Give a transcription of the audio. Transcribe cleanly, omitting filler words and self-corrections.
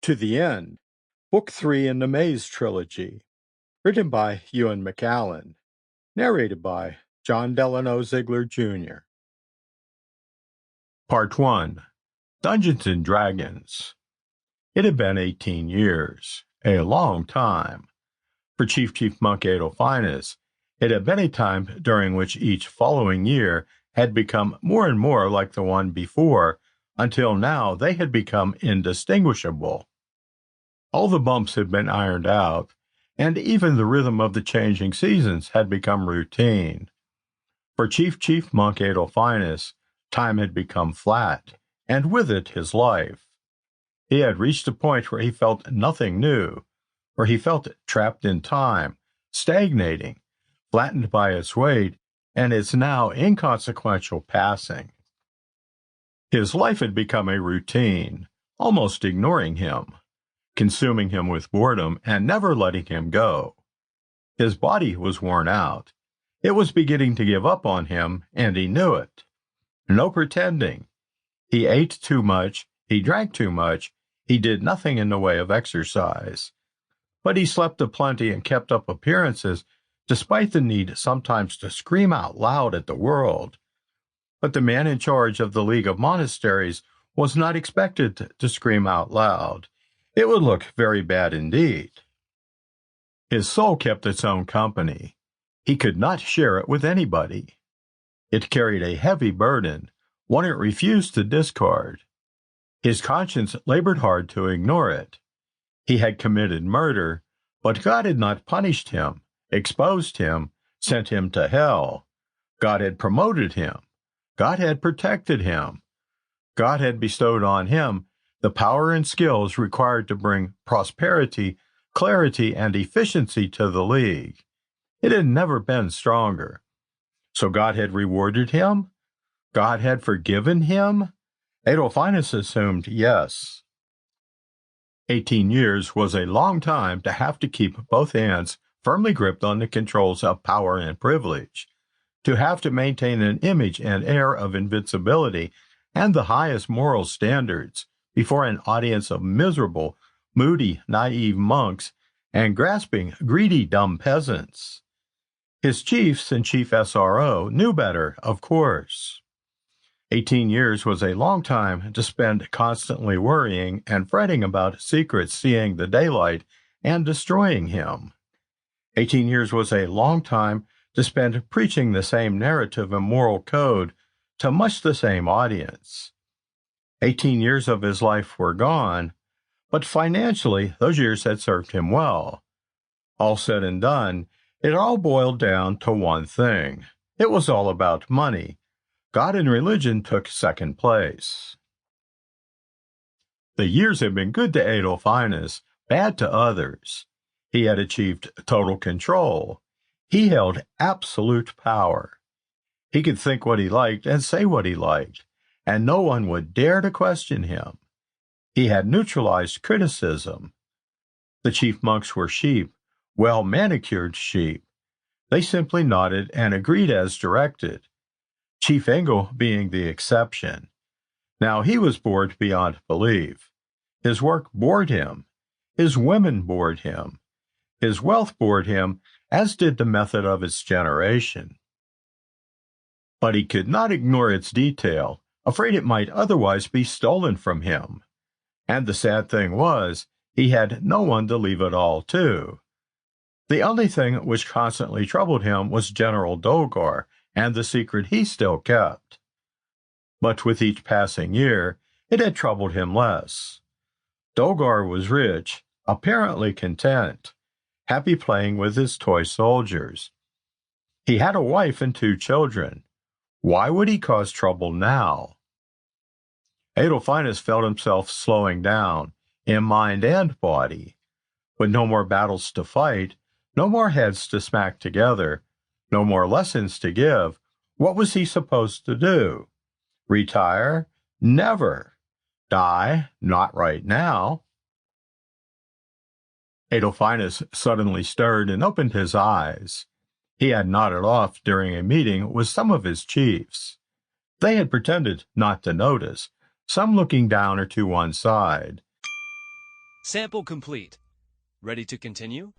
To the End, Book 3 in the Maze Trilogy, written by Euan Mcallen, narrated by John Delino Ziegler, Jr. Part 1. Dungeons and Dragons. It had been 18 years, a long time. For Chief Monk Adolphinus, it had been a time during which each following year had become more and more like the one before, until now they had become indistinguishable. All the bumps had been ironed out, and even the rhythm of the changing seasons had become routine. For Chief Monk Adolphinus, time had become flat, and with it his life. He had reached a point where he felt nothing new, where he felt trapped in time, stagnating, flattened by its weight, and its now inconsequential passing. His life had become a routine, almost ignoring him, consuming him with boredom and never letting him go. His body was worn out. It was beginning to give up on him, and he knew it. No pretending. He ate too much, he drank too much, he did nothing in the way of exercise. But he slept aplenty and kept up appearances, despite the need sometimes to scream out loud at the world. But the man in charge of the League of Monasteries was not expected to scream out loud. It would look very bad indeed. His soul kept its own company. He could not share it with anybody. It carried a heavy burden, one it refused to discard. His conscience labored hard to ignore it. He had committed murder, but God had not punished him, exposed him, sent him to hell. God had promoted him. God had protected him. God had bestowed on him the power and skills required to bring prosperity, clarity, and efficiency to the League. It had never been stronger. So God had rewarded him? God had forgiven him? Adolphinus assumed yes. 18 years was a long time to have to keep both hands firmly gripped on the controls of power and privilege, to have to maintain an image and air of invincibility and the highest moral standards before an audience of miserable, moody, naive monks and grasping, greedy, dumb peasants. His chiefs and Chief SRO knew better, of course. 18 years was a long time to spend constantly worrying and fretting about secrets seeing the daylight and destroying him. 18 years was a long time to spend preaching the same narrative and moral code to much the same audience. 18 years of his life were gone, but financially those years had served him well. All said and done, it all boiled down to one thing. It was all about money. God and religion took second place. The years had been good to Adolphinus, bad to others. He had achieved total control. He held absolute power. He could think what he liked and say what he liked, and no one would dare to question him. He had neutralized criticism. The chief monks were sheep, well-manicured sheep. They simply nodded and agreed as directed, Chief Engel being the exception. Now he was bored beyond belief. His work bored him. His women bored him. His wealth bored him, as did the method of its generation. But he could not ignore its detail, afraid it might otherwise be stolen from him. And the sad thing was, he had no one to leave it all to. The only thing which constantly troubled him was General Dolgar and the secret he still kept. But with each passing year, it had troubled him less. Dolgar was rich, apparently content, happy playing with his toy soldiers. He had a wife and 2 children. Why would he cause trouble now? Adolphinus felt himself slowing down, in mind and body. With no more battles to fight, no more heads to smack together, no more lessons to give, what was he supposed to do? Retire? Never. Die? Not right now. Adolphinus suddenly stirred and opened his eyes. He had nodded off during a meeting with some of his chiefs. They had pretended not to notice, some looking down or to one side. Sample complete. Ready to continue?